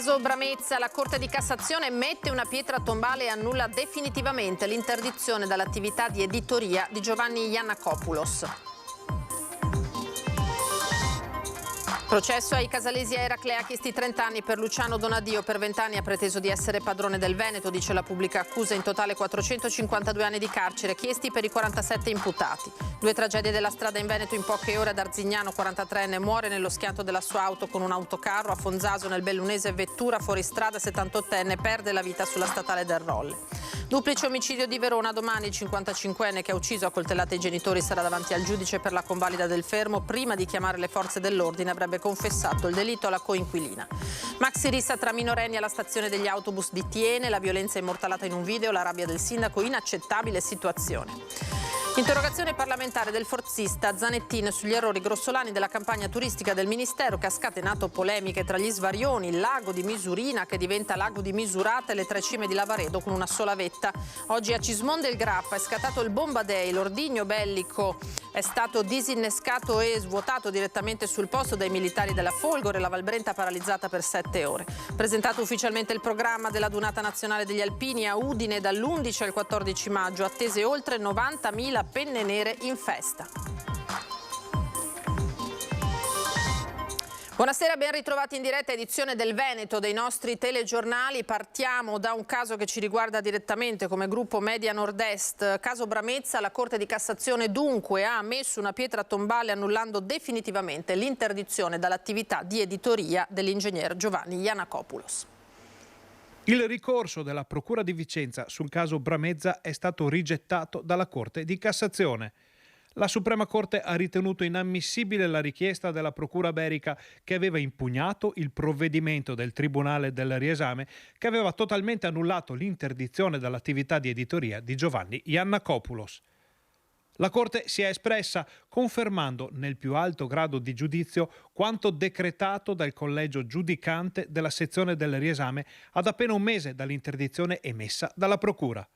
Caso Bramezza, la Corte di Cassazione mette una pietra tombale e annulla definitivamente l'interdizione dall'attività di editoria di Giovanni Yannakopoulos. Processo ai casalesi a Eraclea, chiesti 30 anni per Luciano Donadio. Per 20 anni ha preteso di essere padrone del Veneto, dice la pubblica accusa. In totale 452 anni di carcere, chiesti per i 47 imputati. 2 tragedie della strada in Veneto in poche ore. Ad Arzignano, 43enne, muore nello schianto della sua auto con un autocarro. A Fonzaso, nel Bellunese, vettura fuori strada, 78enne, perde la vita sulla statale del Rolle. Duplice omicidio di Verona. Domani il 55enne che ha ucciso a coltellate i genitori sarà davanti al giudice per la convalida del fermo. Prima di chiamare le forze dell'ordine avrebbe confessato il delitto alla coinquilina. Maxi rissa tra minorenni alla stazione degli autobus di Tiene, la violenza immortalata in un video, la rabbia del sindaco, inaccettabile situazione. Interrogazione parlamentare del forzista Zanettin sugli errori grossolani della campagna turistica del Ministero, che ha scatenato polemiche tra gli svarioni, il lago di Misurina che diventa lago di Misurata e le 3 cime di Lavaredo con una sola vetta. Oggi a Cismon del Grappa è scattato il Bomba Day, l'ordigno bellico è stato disinnescato e svuotato direttamente sul posto dai militari della Folgore, la Valbrenta paralizzata per 7 ore. Presentato ufficialmente il programma della Dunata Nazionale degli Alpini a Udine dall'11 al 14 maggio, attese oltre 90.000 penne nere in festa. Buonasera, ben ritrovati in diretta edizione del Veneto dei nostri telegiornali. Partiamo da un caso che ci riguarda direttamente come gruppo Media Nord-Est. Caso Bramezza, la Corte di Cassazione dunque ha messo una pietra tombale annullando definitivamente l'interdizione dall'attività di editoria dell'ingegner Giovanni Yannakopoulos. Il ricorso della Procura di Vicenza sul caso Bramezza è stato rigettato dalla Corte di Cassazione. La Suprema Corte ha ritenuto inammissibile la richiesta della Procura Berica, che aveva impugnato il provvedimento del Tribunale del Riesame che aveva totalmente annullato l'interdizione dall'attività di editoria di Giovanni Yannakopoulos. La Corte si è espressa confermando nel più alto grado di giudizio quanto decretato dal collegio giudicante della sezione del Riesame ad appena un mese dall'interdizione emessa dalla Procura,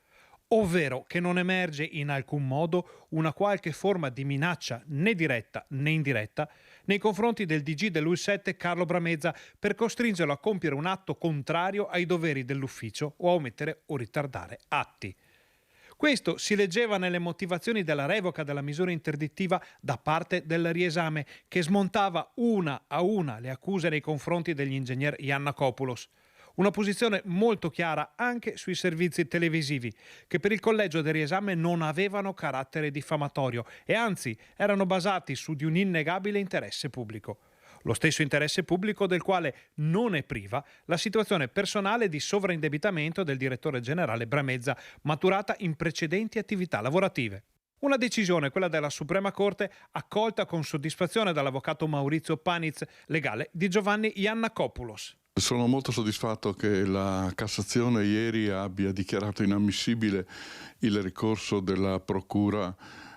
ovvero che non emerge in alcun modo una qualche forma di minaccia né diretta né indiretta nei confronti del DG dell'U7 Carlo Bramezza per costringerlo a compiere un atto contrario ai doveri dell'ufficio o a omettere o ritardare atti. Questo si leggeva nelle motivazioni della revoca della misura interdittiva da parte del Riesame, che smontava una a una le accuse nei confronti degli ingegner Yannakopoulos. Una posizione molto chiara anche sui servizi televisivi, che per il collegio del Riesame non avevano carattere diffamatorio e anzi erano basati su di un innegabile interesse pubblico. Lo stesso interesse pubblico del quale non è priva la situazione personale di sovraindebitamento del direttore generale Bramezza, maturata in precedenti attività lavorative. Una decisione, quella della Suprema Corte, accolta con soddisfazione dall'avvocato Maurizio Paniz, legale di Giovanni Yannakopoulos. Sono molto soddisfatto che la Cassazione ieri abbia dichiarato inammissibile il ricorso della Procura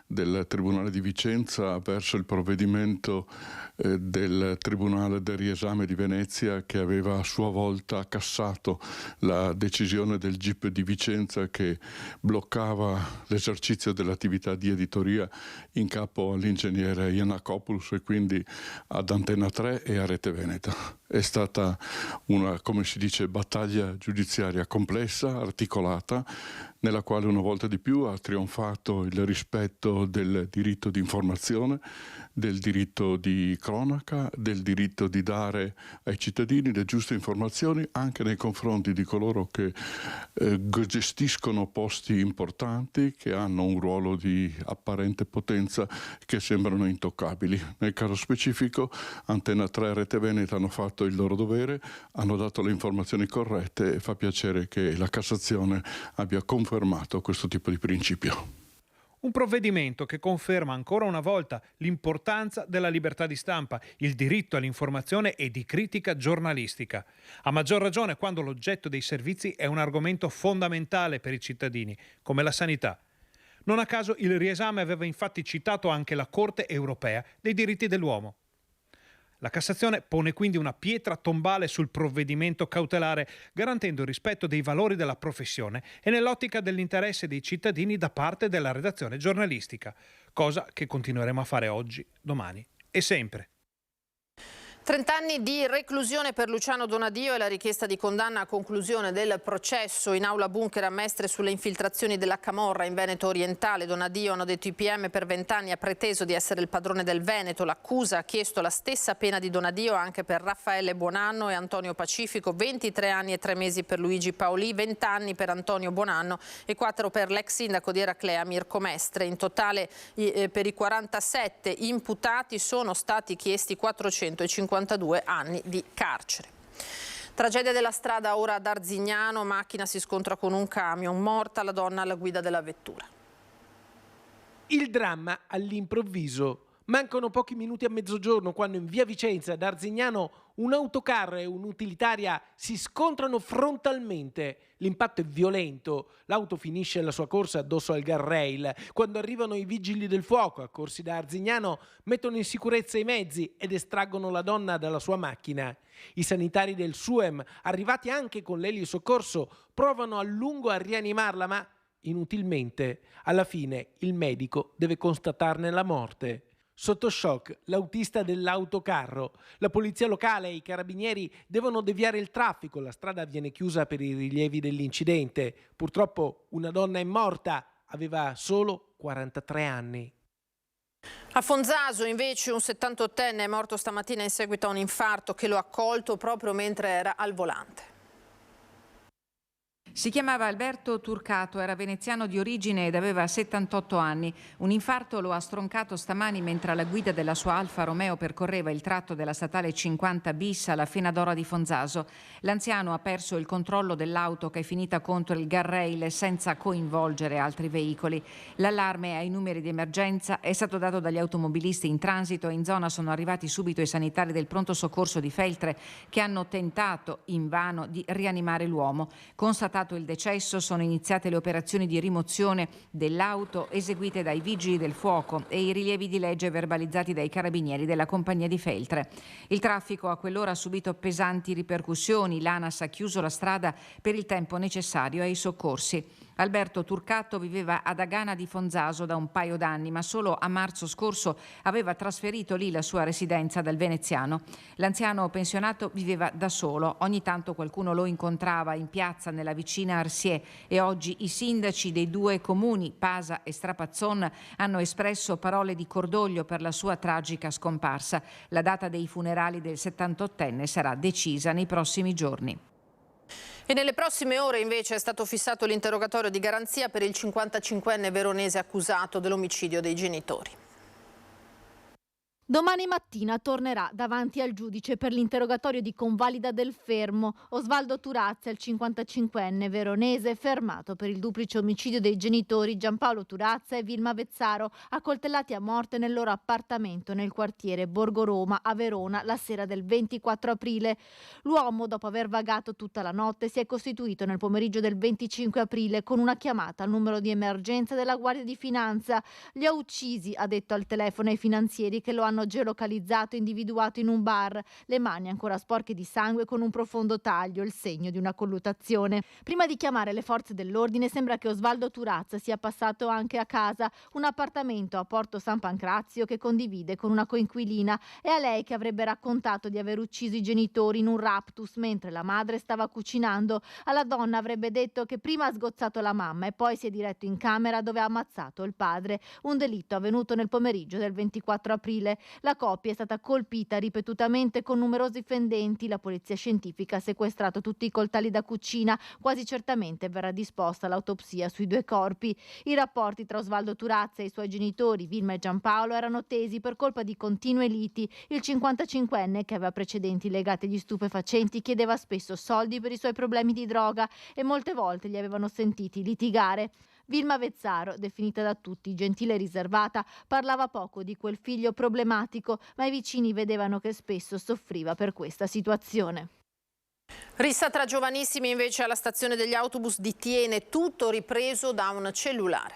del Tribunale di Vicenza verso il provvedimento del Tribunale del Riesame di Venezia, che aveva a sua volta cassato la decisione del GIP di Vicenza che bloccava l'esercizio dell'attività di editoria in capo all'ingegnere Yannakopoulos e quindi ad Antena 3 e a Rete Veneta. È stata una, come si dice, battaglia giudiziaria complessa, articolata, nella quale una volta di più ha trionfato il rispetto del diritto di informazione, del diritto di cronaca, del diritto di dare ai cittadini le giuste informazioni anche nei confronti di coloro che gestiscono posti importanti, che hanno un ruolo di apparente potenza, che sembrano intoccabili. Nel caso specifico Antena 3 e Rete Veneta hanno fatto il loro dovere, hanno dato le informazioni corrette e fa piacere che la Cassazione abbia confermato questo tipo di principio. Un provvedimento che conferma ancora una volta l'importanza della libertà di stampa, il diritto all'informazione e di critica giornalistica. A maggior ragione quando l'oggetto dei servizi è un argomento fondamentale per i cittadini, come la sanità. Non a caso il Riesame aveva infatti citato anche la Corte europea dei diritti dell'uomo. La Cassazione pone quindi una pietra tombale sul provvedimento cautelare, garantendo il rispetto dei valori della professione e nell'ottica dell'interesse dei cittadini da parte della redazione giornalistica, cosa che continueremo a fare oggi, domani e sempre. 30 anni di reclusione per Luciano Donadio e la richiesta di condanna a conclusione del processo in aula bunker a Mestre sulle infiltrazioni della Camorra in Veneto orientale. Donadio, hanno detto i PM, per 20 anni ha preteso di essere il padrone del Veneto. L'accusa ha chiesto la stessa pena di Donadio anche per Raffaele Buonanno e Antonio Pacifico, 23 anni e 3 mesi per Luigi Paolì, 20 anni per Antonio Buonanno e 4 per l'ex sindaco di Eraclea Mirko Mestre. In totale per i 47 imputati sono stati chiesti 452 anni di carcere. Tragedia della strada ora ad Arzignano, macchina si scontra con un camion, morta la donna alla guida della vettura. Il dramma all'improvviso. Mancano pochi minuti a mezzogiorno quando in via Vicenza ad Arzignano un autocarro e un'utilitaria si scontrano frontalmente. L'impatto è violento, l'auto finisce la sua corsa addosso al guardrail. Quando arrivano i vigili del fuoco, accorsi da Arzignano, mettono in sicurezza i mezzi ed estraggono la donna dalla sua macchina. I sanitari del SUEM, arrivati anche con l'eliosoccorso, provano a lungo a rianimarla, ma inutilmente. Alla fine il medico deve constatarne la morte. Sotto shock l'autista dell'autocarro. La polizia locale e i carabinieri devono deviare il traffico. La strada viene chiusa per i rilievi dell'incidente. Purtroppo una donna è morta, aveva solo 43 anni. A Fonzaso invece un 78enne è morto stamattina in seguito a un infarto che lo ha colto proprio mentre era al volante. Si chiamava Alberto Turcato, era veneziano di origine ed aveva 78 anni. Un infarto lo ha stroncato stamani mentre alla guida della sua Alfa Romeo percorreva il tratto della statale 50 bis alla Fenadora di Fonzaso. L'anziano ha perso il controllo dell'auto che è finita contro il guardrail senza coinvolgere altri veicoli. L'allarme ai numeri di emergenza è stato dato dagli automobilisti in transito e in zona sono arrivati subito i sanitari del pronto soccorso di Feltre che hanno tentato invano di rianimare l'uomo. Constatato il decesso, sono iniziate le operazioni di rimozione dell'auto eseguite dai vigili del fuoco e i rilievi di legge verbalizzati dai carabinieri della compagnia di Feltre. Il traffico a quell'ora ha subito pesanti ripercussioni. L'ANAS ha chiuso la strada per il tempo necessario ai soccorsi. Alberto Turcato viveva ad Agana di Fonzaso da un paio d'anni, ma solo a marzo scorso aveva trasferito lì la sua residenza dal veneziano. L'anziano pensionato viveva da solo, ogni tanto qualcuno lo incontrava in piazza nella vicina Arsier e oggi i sindaci dei due comuni, Pasa e Strapazzon, hanno espresso parole di cordoglio per la sua tragica scomparsa. La data dei funerali del 78enne sarà decisa nei prossimi giorni. E nelle prossime ore invece è stato fissato l'interrogatorio di garanzia per il 55enne veronese accusato dell'omicidio dei genitori. Domani mattina tornerà davanti al giudice per l'interrogatorio di convalida del fermo Osvaldo Turazza, il 55enne veronese fermato per il duplice omicidio dei genitori Giampaolo Turazza e Vilma Vezzaro, accoltellati a morte nel loro appartamento nel quartiere Borgo Roma a Verona la sera del 24 aprile. L'uomo, dopo aver vagato tutta la notte, si è costituito nel pomeriggio del 25 aprile con una chiamata al numero di emergenza della Guardia di Finanza. Li ha uccisi, ha detto al telefono ai finanzieri che lo hanno geolocalizzato e individuato in un bar, le mani ancora sporche di sangue con un profondo taglio, il segno di una colluttazione. Prima di chiamare le forze dell'ordine sembra che Osvaldo Turazza sia passato anche a casa, un appartamento a Porto San Pancrazio che condivide con una coinquilina. È a lei che avrebbe raccontato di aver ucciso i genitori in un raptus mentre la madre stava cucinando. Alla donna avrebbe detto che prima ha sgozzato la mamma e poi si è diretto in camera dove ha ammazzato il padre, un delitto avvenuto nel pomeriggio del 24 aprile. La coppia è stata colpita ripetutamente con numerosi fendenti. La polizia scientifica ha sequestrato tutti i coltelli da cucina. Quasi certamente verrà disposta l'autopsia sui due corpi. I rapporti tra Osvaldo Turazza e i suoi genitori, Vilma e Giampaolo, erano tesi per colpa di continue liti. Il 55enne, che aveva precedenti legati agli stupefacenti, chiedeva spesso soldi per i suoi problemi di droga e molte volte li avevano sentiti litigare. Vilma Vezzaro, definita da tutti gentile e riservata, parlava poco di quel figlio problematico, ma i vicini vedevano che spesso soffriva per questa situazione. Rissa tra giovanissimi invece alla stazione degli autobus di Tiene, tutto ripreso da un cellulare.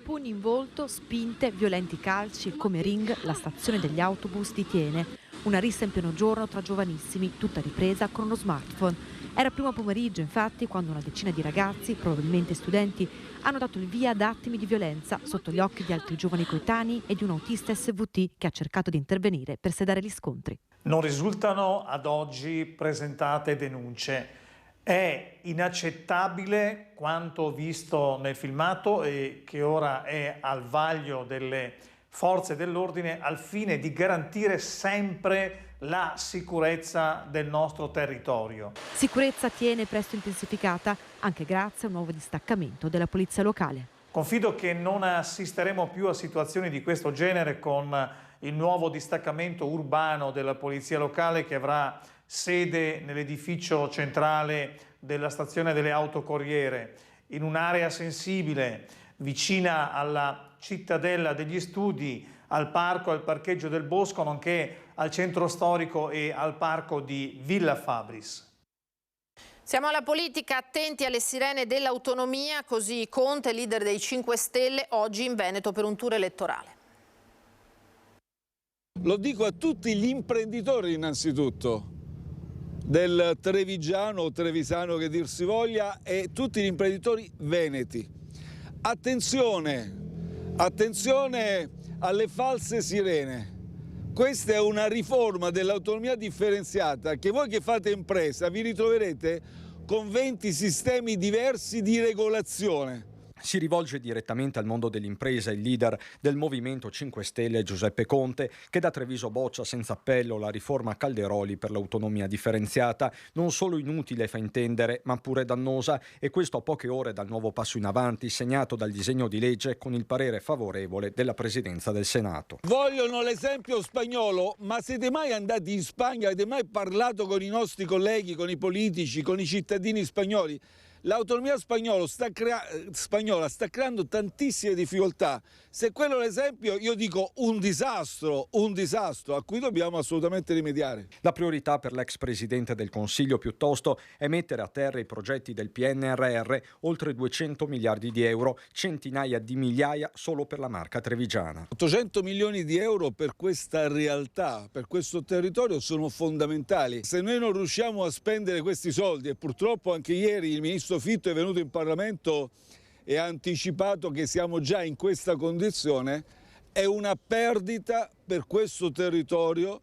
Pugni in volto, spinte, violenti calci e come ring la stazione degli autobus di Tiene. Una rissa in pieno giorno tra giovanissimi, tutta ripresa con uno smartphone. Era primo pomeriggio, infatti, quando una decina di ragazzi, probabilmente studenti, hanno dato il via ad attimi di violenza sotto gli occhi di altri giovani coetanei e di un autista SVT che ha cercato di intervenire per sedare gli scontri. Non risultano ad oggi presentate denunce. È inaccettabile quanto visto nel filmato e che ora è al vaglio delle forze dell'ordine al fine di garantire sempre la sicurezza del nostro territorio. Sicurezza tiene presto intensificata anche grazie a un nuovo distaccamento della polizia locale. Confido che non assisteremo più a situazioni di questo genere con il nuovo distaccamento urbano della polizia locale che avrà sede nell'edificio centrale della stazione delle autocorriere, in un'area sensibile, vicina alla cittadella degli studi, al parco e al parcheggio del Bosco, nonché al centro storico e al parco di Villa Fabris. Siamo alla politica, attenti alle sirene dell'autonomia, così Conte, leader dei 5 Stelle, oggi in Veneto per un tour elettorale. Lo dico a tutti gli imprenditori innanzitutto, del trevigiano o trevisano che dir si voglia, e tutti gli imprenditori veneti. Attenzione, attenzione alle false sirene. Questa è una riforma dell'autonomia differenziata che voi che fate impresa vi ritroverete con 20 sistemi diversi di regolazione. Si rivolge direttamente al mondo dell'impresa il leader del Movimento 5 Stelle Giuseppe Conte, che da Treviso boccia senza appello la riforma Calderoli per l'autonomia differenziata, non solo inutile fa intendere, ma pure dannosa, e questo a poche ore dal nuovo passo in avanti segnato dal disegno di legge con il parere favorevole della Presidenza del Senato. Vogliono l'esempio spagnolo, ma siete mai andati in Spagna? Avete mai parlato con i nostri colleghi, con i politici, con i cittadini spagnoli? L'autonomia spagnola sta creando tantissime difficoltà. Se quello è l'esempio, io dico un disastro a cui dobbiamo assolutamente rimediare. La priorità per l'ex Presidente del Consiglio piuttosto è mettere a terra i progetti del PNRR, oltre 200 miliardi di euro, centinaia di migliaia solo per la Marca trevigiana. 800 milioni di euro per questa realtà, per questo territorio sono fondamentali. Se noi non riusciamo a spendere questi soldi, e purtroppo anche ieri il Ministro Fitto è venuto in Parlamento e ha anticipato che siamo già in questa condizione, è una perdita per questo territorio,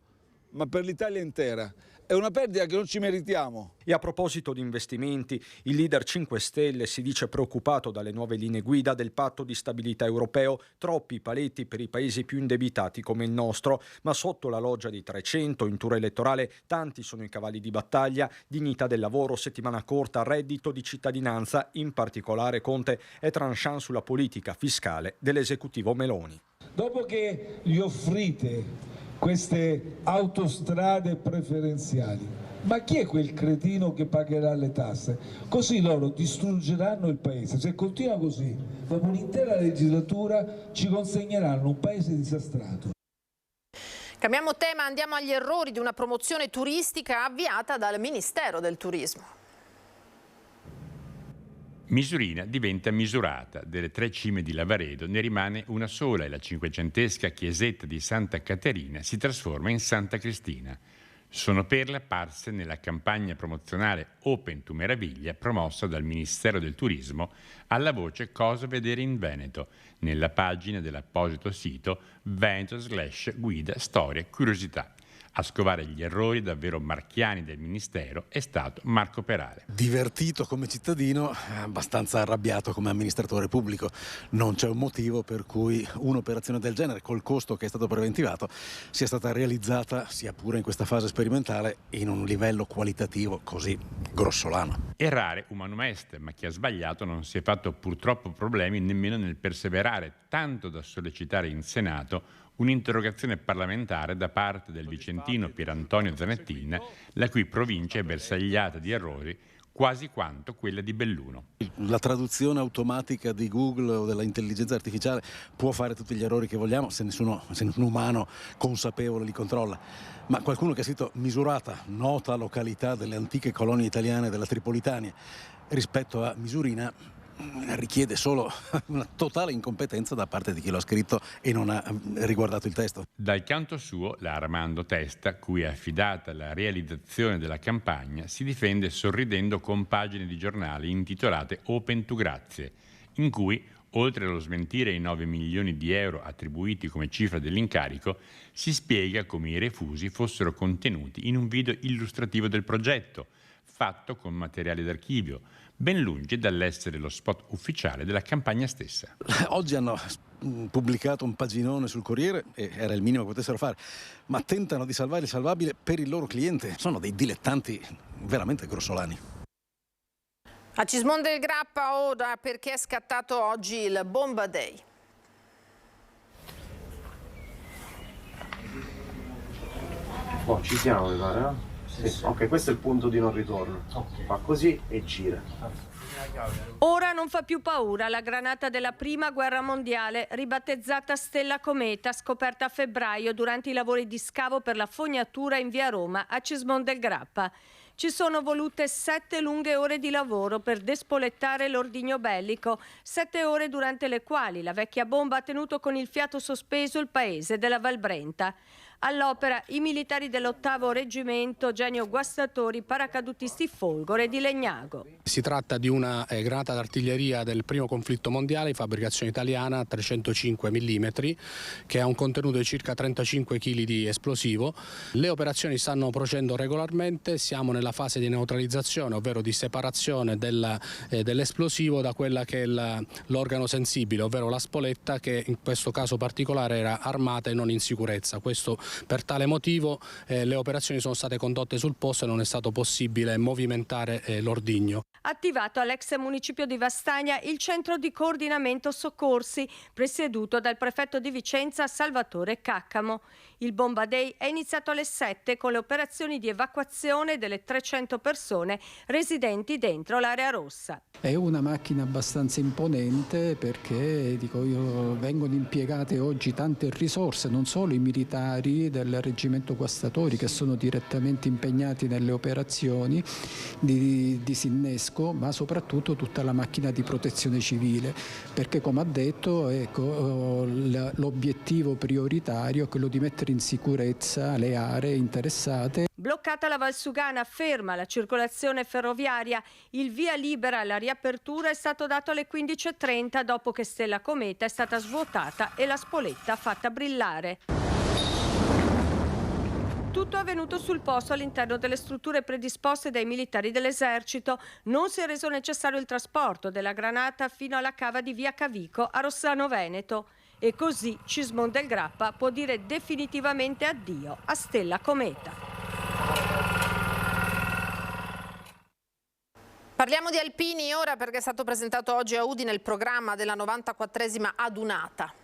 ma per l'Italia intera. È una perdita che non ci meritiamo. E a proposito di investimenti, il leader 5 Stelle si dice preoccupato dalle nuove linee guida del patto di stabilità europeo, troppi paletti per i paesi più indebitati come il nostro, ma sotto la loggia di 300 in tour elettorale tanti sono i cavalli di battaglia, dignità del lavoro, settimana corta, reddito di cittadinanza, in particolare Conte è tranchant sulla politica fiscale dell'esecutivo Meloni. Dopo che gli offrite queste autostrade preferenziali, ma chi è quel cretino che pagherà le tasse? Così loro distruggeranno il paese. Se continua così, dopo un'intera legislatura ci consegneranno un paese disastrato. Cambiamo tema, andiamo agli errori di una promozione turistica avviata dal Ministero del Turismo. Misurina diventa misurata. Delle 3 cime di Lavaredo ne rimane una sola e la 500esca chiesetta di Santa Caterina si trasforma in Santa Cristina. Sono perle apparse nella campagna promozionale Open to Meraviglia promossa dal Ministero del Turismo alla voce Cosa vedere in Veneto, nella pagina dell'apposito sito Veneto/guida storia curiosità. A scovare gli errori davvero marchiani del Ministero è stato Marco Perale. Divertito come cittadino, abbastanza arrabbiato come amministratore pubblico. Non c'è un motivo per cui un'operazione del genere, col costo che è stato preventivato, sia stata realizzata, sia pure in questa fase sperimentale, in un livello qualitativo così grossolano. Errare umanum est, ma chi ha sbagliato non si è fatto purtroppo problemi nemmeno nel perseverare, tanto da sollecitare in Senato un'interrogazione parlamentare da parte del vicentino Pierantonio Zanettin, la cui provincia è bersagliata di errori quasi quanto quella di Belluno. La traduzione automatica di Google o dell'intelligenza artificiale può fare tutti gli errori che vogliamo se nessun umano consapevole li controlla. Ma qualcuno che ha scritto Misurata, nota località delle antiche colonie italiane della Tripolitania, rispetto a Misurina, richiede solo una totale incompetenza da parte di chi lo ha scritto e non ha riguardato il testo. Dal canto suo, la Armando Testa, cui è affidata la realizzazione della campagna, si difende sorridendo con pagine di giornali intitolate Open to Grazie, in cui, oltre allo smentire i 9 milioni di euro attribuiti come cifra dell'incarico, si spiega come i refusi fossero contenuti in un video illustrativo del progetto, fatto con materiale d'archivio, ben lungi dall'essere lo spot ufficiale della campagna stessa. Oggi hanno pubblicato un paginone sul Corriere, e era il minimo che potessero fare, ma tentano di salvare il salvabile per il loro cliente. Sono dei dilettanti veramente grossolani. A Cismonde del Grappa ora perché è scattato oggi il Bomba Day. Ci siamo, mi pare, no? Sì. Ok, questo è il punto di non ritorno. Fa così e gira. Ora non fa più paura la granata della Prima Guerra Mondiale, ribattezzata Stella Cometa, scoperta a febbraio durante i lavori di scavo per la fognatura in via Roma a Cismonde del Grappa. Ci sono volute 7 lunghe ore di lavoro per despolettare l'ordigno bellico, 7 ore durante le quali la vecchia bomba ha tenuto con il fiato sospeso il paese della Valbrenta. All'opera i militari dell'8° Reggimento, Genio Guastatori, paracadutisti Folgore di Legnago. Si tratta di una granata d'artiglieria del primo conflitto mondiale di fabbricazione italiana, 305 mm, che ha un contenuto di circa 35 kg di esplosivo. Le operazioni stanno procedendo regolarmente, siamo nella fase di neutralizzazione, ovvero di separazione dell'esplosivo da quella che è l'organo sensibile, ovvero la spoletta, che in questo caso particolare era armata e non in sicurezza. Per tale motivo le operazioni sono state condotte sul posto e non è stato possibile movimentare l'ordigno. Attivato all'ex municipio di Vastagna il centro di coordinamento soccorsi, presieduto dal prefetto di Vicenza Salvatore Caccamo. Il Bomba Day è iniziato alle 7 con le operazioni di evacuazione delle 300 persone residenti dentro l'area rossa. È una macchina abbastanza imponente perché vengono impiegate oggi tante risorse, non solo i militari del Reggimento Guastatori che sono direttamente impegnati nelle operazioni di disinnesco, ma soprattutto tutta la macchina di protezione civile, perché come ha detto l'obiettivo prioritario è quello di mettere in sicurezza le aree interessate. Bloccata la Valsugana, ferma la circolazione ferroviaria, il via libera alla riapertura è stato dato alle 15:30 dopo che Stella Cometa è stata svuotata e la spoletta fatta brillare. Tutto è avvenuto sul posto all'interno delle strutture predisposte dai militari dell'esercito. Non si è reso necessario il trasporto della granata fino alla cava di via Cavico a Rossano Veneto. E così Cismonde del Grappa può dire definitivamente addio a Stella Cometa. Parliamo di alpini ora perché è stato presentato oggi a Udine il programma della 94esima adunata.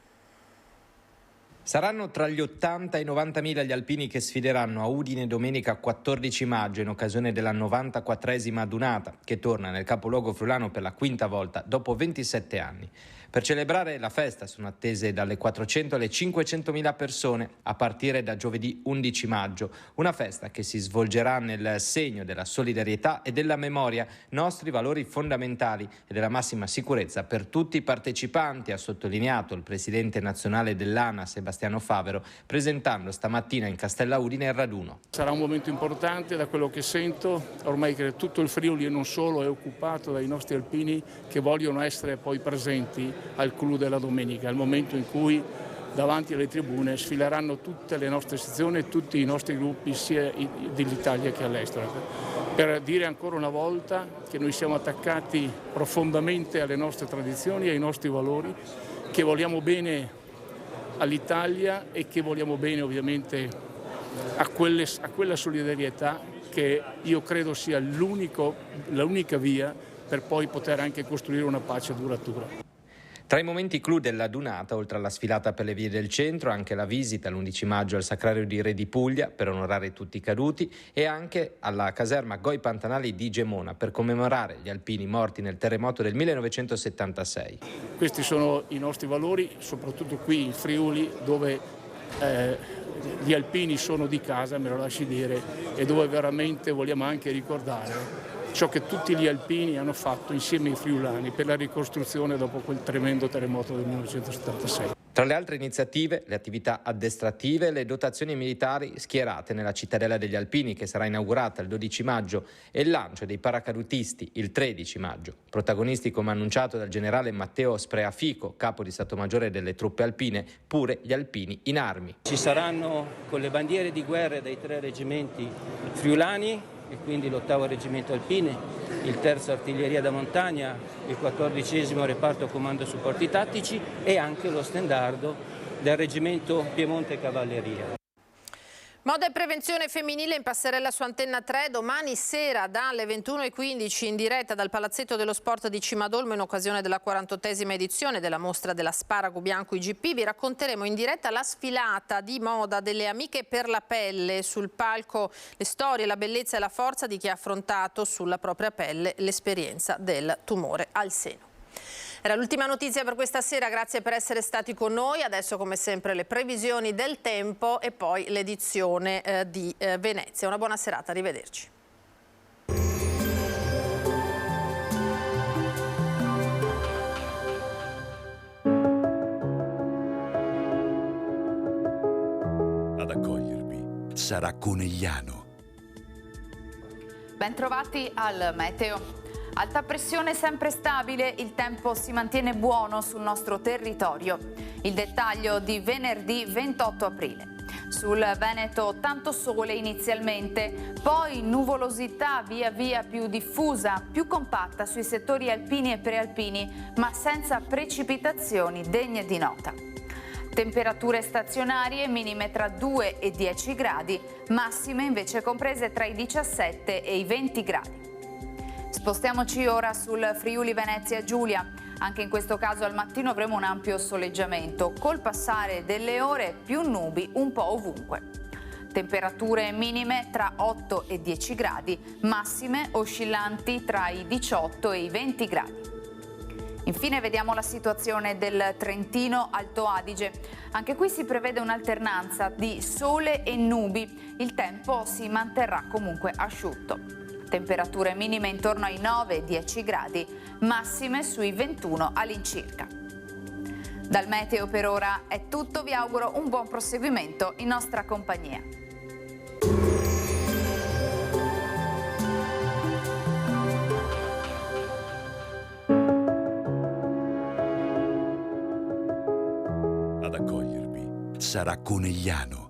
Saranno tra gli 80 e i 90.000 gli alpini che sfideranno a Udine domenica 14 maggio in occasione della 94esima adunata, che torna nel capoluogo friulano per la quinta volta dopo 27 anni. Per celebrare la festa sono attese dalle 400 alle 500.000 persone a partire da giovedì 11 maggio, una festa che si svolgerà nel segno della solidarietà e della memoria, nostri valori fondamentali e della massima sicurezza per tutti i partecipanti, ha sottolineato il presidente nazionale dell'ANA Sebastiano Favero, presentando stamattina in Castella Udine il raduno. Sarà un momento importante, da quello che sento, ormai che tutto il Friuli e non solo è occupato dai nostri alpini che vogliono essere poi presenti al clou della domenica, al momento in cui davanti alle tribune sfileranno tutte le nostre sezioni e tutti i nostri gruppi sia dell'Italia che all'estero, per dire ancora una volta che noi siamo attaccati profondamente alle nostre tradizioni e ai nostri valori, che vogliamo bene all'Italia e che vogliamo bene ovviamente a quella solidarietà che io credo sia l'unica via per poi poter anche costruire una pace duratura. Tra i momenti clou della Dunata, oltre alla sfilata per le vie del centro, anche la visita l'11 maggio al Sacrario di Re di Puglia per onorare tutti i caduti e anche alla caserma Goi Pantanali di Gemona per commemorare gli alpini morti nel terremoto del 1976. Questi sono i nostri valori, soprattutto qui in Friuli, dove gli alpini sono di casa, me lo lasci dire, e dove veramente vogliamo anche ricordare ciò che tutti gli alpini hanno fatto insieme ai friulani per la ricostruzione dopo quel tremendo terremoto del 1976. Tra le altre iniziative, le attività addestrative e le dotazioni militari schierate nella cittadella degli Alpini, che sarà inaugurata il 12 maggio, e il lancio dei paracadutisti il 13 maggio. Protagonisti, come annunciato dal generale Matteo Spreafico, capo di Stato Maggiore delle truppe alpine, pure gli alpini in armi. Ci saranno con le bandiere di guerra dei 3 reggimenti friulani, e quindi l'8° reggimento alpine, il 3° artiglieria da montagna, il 14° reparto comando supporti tattici e anche lo stendardo del reggimento Piemonte Cavalleria. Moda e prevenzione femminile in passerella su Antenna 3 domani sera dalle 21:15 in diretta dal Palazzetto dello Sport di Cimadolmo in occasione della 48esima edizione della mostra dell'asparago bianco IGP. Vi racconteremo in diretta la sfilata di moda delle Amiche per la Pelle, sul palco le storie, la bellezza e la forza di chi ha affrontato sulla propria pelle l'esperienza del tumore al seno. Era l'ultima notizia per questa sera, grazie per essere stati con noi. Adesso come sempre le previsioni del tempo e poi l'edizione di Venezia. Una buona serata, arrivederci. Ad accogliervi sarà Conegliano. Bentrovati al meteo. Alta pressione sempre stabile, il tempo si mantiene buono sul nostro territorio. Il dettaglio di venerdì 28 aprile. Sul Veneto tanto sole inizialmente, poi nuvolosità via via più diffusa, più compatta sui settori alpini e prealpini, ma senza precipitazioni degne di nota. Temperature stazionarie minime tra 2 e 10 gradi, massime invece comprese tra i 17 e i 20 gradi. Spostiamoci ora sul Friuli Venezia Giulia. Anche in questo caso al mattino avremo un ampio soleggiamento, col passare delle ore più nubi un po' ovunque. Temperature minime tra 8 e 10 gradi, massime oscillanti tra i 18 e i 20 gradi. Infine vediamo la situazione del Trentino Alto Adige. Anche qui si prevede un'alternanza di sole e nubi. Il tempo si manterrà comunque asciutto. Temperature minime intorno ai 9-10 gradi, massime sui 21 all'incirca. Dal meteo per ora è tutto, vi auguro un buon proseguimento in nostra compagnia. Ad accogliervi sarà Conegliano.